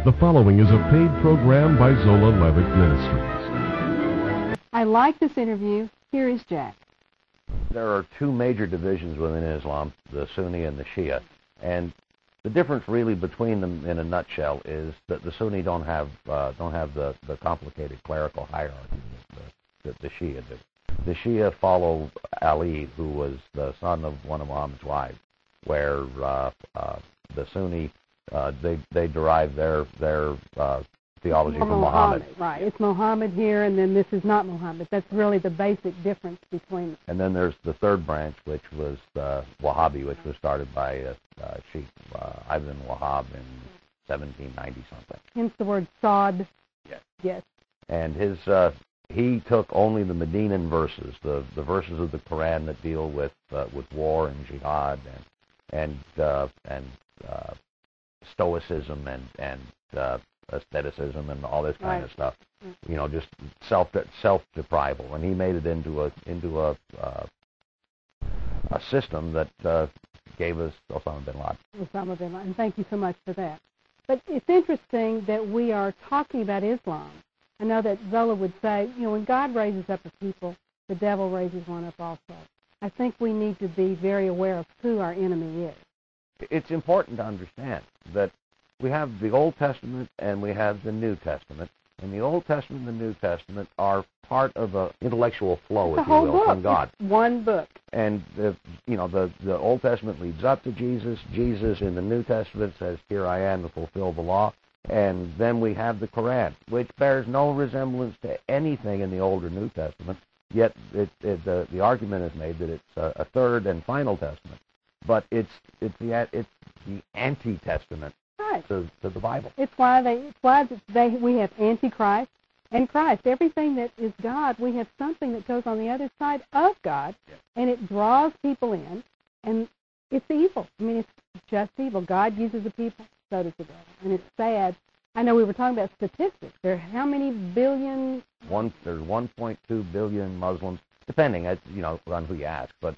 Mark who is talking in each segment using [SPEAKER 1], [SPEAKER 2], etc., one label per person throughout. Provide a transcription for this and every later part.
[SPEAKER 1] The following is a paid program by Zola Levitt Ministries.
[SPEAKER 2] I like this interview. Here is Jack.
[SPEAKER 3] There are two major divisions within Islam, the Sunni and the Shia. And the difference really between them in a nutshell is that the Sunni don't have the complicated clerical hierarchy that the Shia do. The Shia follow Ali, who was the son of one of Muhammad's wives, where the Sunni they derive their theology from Muhammad.
[SPEAKER 2] Right. It's Muhammad here, and then this is not Muhammad. That's really the basic difference between them.
[SPEAKER 3] And then there's the third branch, which was Wahhabi, which was started by Sheikh Ibn Wahhab in 1790 something.
[SPEAKER 2] Hence the word Saud. Yes.
[SPEAKER 3] And he took only the Medinan verses, the verses of the Quran that deal with war and jihad and stoicism and aestheticism and all this kind of stuff. You know, just self-deprival, and he made it into a system that gave us Osama bin Laden.
[SPEAKER 2] Osama bin Laden. Thank you so much for that. But it's interesting that we are talking about Islam. I know that Zola would say, you know, when God raises up a people, the devil raises one up also. I think we need to be very aware of who our enemy is.
[SPEAKER 3] It's important to understand that we have the Old Testament and we have the New Testament. And the Old Testament and the New Testament are part of an intellectual flow, if you will, from God.
[SPEAKER 2] It's one book.
[SPEAKER 3] And the Old Testament leads up to Jesus. Jesus in the New Testament says, "Here I am to fulfill the law." And then we have the Quran, which bears no resemblance to anything in the Old or New Testament. Yet the argument is made that it's a third and final testament, but it's the anti-testament to the Bible.
[SPEAKER 2] It's why we have Antichrist and Christ. Everything that is God, we have something that goes on the other side of God, and it draws people in, and it's evil. I mean, it's just evil. God uses the people, so does the devil, and it's sad. I know we were talking about statistics. There are how many billion?
[SPEAKER 3] There's 1.2 billion Muslims, depending on who you ask, but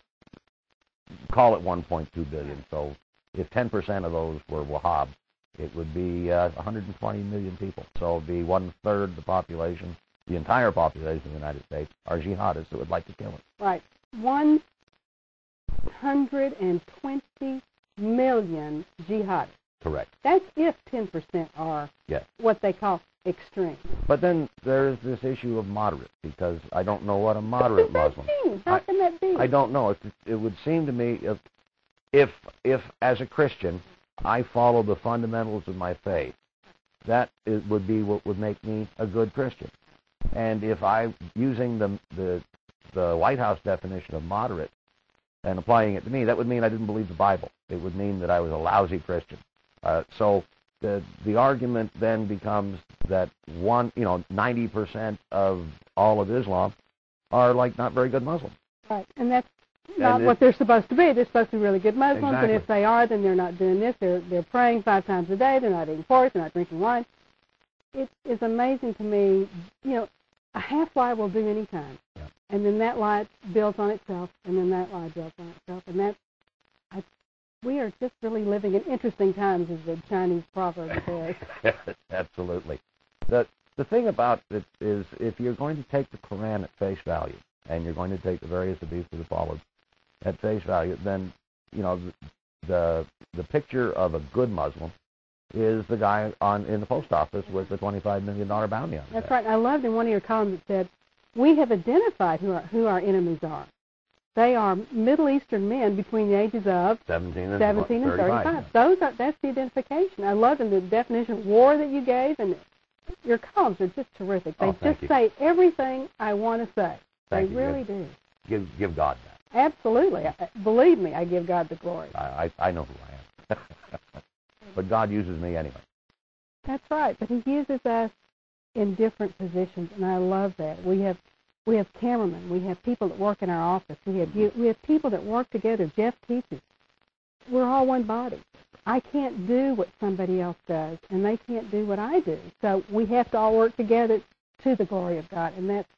[SPEAKER 3] call it 1.2 billion. So if 10% of those were Wahhabs, it would be 120 million people. So it would be 1/3 the population, the entire population of the United States, are jihadists that would like to kill it.
[SPEAKER 2] Right. 120 million jihadists.
[SPEAKER 3] Correct.
[SPEAKER 2] That's if 10% are what they call extreme.
[SPEAKER 3] But then there's this issue of moderate, because I don't know what a moderate Muslim.
[SPEAKER 2] How can that be?
[SPEAKER 3] I don't know. It would seem to me if as a Christian I follow the fundamentals of my faith, that would be what would make me a good Christian. And if I'm using the White House definition of moderate and applying it to me, that would mean I didn't believe the Bible. It would mean that I was a lousy Christian. So the argument then becomes that 90% of all of Islam are like not very good Muslims.
[SPEAKER 2] Right, and that's not what they're supposed to be. They're supposed to be really good Muslims, and if they are, then they're not doing this. They're praying 5 times a day. They're not eating pork. They're not drinking wine. It is amazing to me. A half lie will do any time, and then that lie builds on itself, and then that lie builds on itself, and we are just really living in interesting times, as the Chinese proverb says.
[SPEAKER 3] Absolutely. The thing about it is, if you're going to take the Quran at face value, and you're going to take the various hadiths that followed at face value, then the picture of a good Muslim is the guy in the post office with the $25 million bounty on his head.
[SPEAKER 2] That's right. I loved in one of your columns that said, we have identified who our enemies are. They are Middle Eastern men between the ages of 17 and 35. That's the identification. I love in the definition of war that you gave, and your columns are just terrific. They just say everything I want to say. They really do.
[SPEAKER 3] Give God that.
[SPEAKER 2] Absolutely. Believe me, I give God the glory.
[SPEAKER 3] I know who I am. But God uses me anyway.
[SPEAKER 2] That's right. But He uses us in different positions, and I love that. We have cameramen. We have people that work in our office. We have people that work together. Jeff teaches. We're all one body. I can't do what somebody else does, and they can't do what I do. So we have to all work together to the glory of God, and that's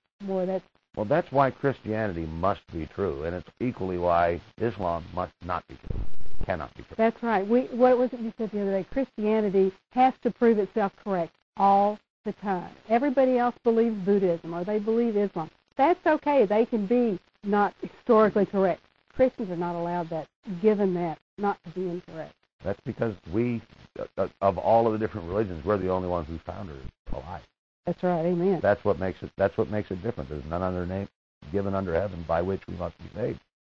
[SPEAKER 3] why Christianity must be true, and it's equally why Islam must not be true. cannot be correct.
[SPEAKER 2] That's right. What was it you said the other day? Christianity has to prove itself correct all the time. Everybody else believes Buddhism or they believe Islam. That's okay. They can be not historically correct. Christians are not allowed that, given that, not to be incorrect.
[SPEAKER 3] That's because we, of all of the different religions, we're the only ones who found her alive.
[SPEAKER 2] That's right. Amen.
[SPEAKER 3] That's what makes it. That's what makes it different. There's none other name given under heaven by which we must be saved.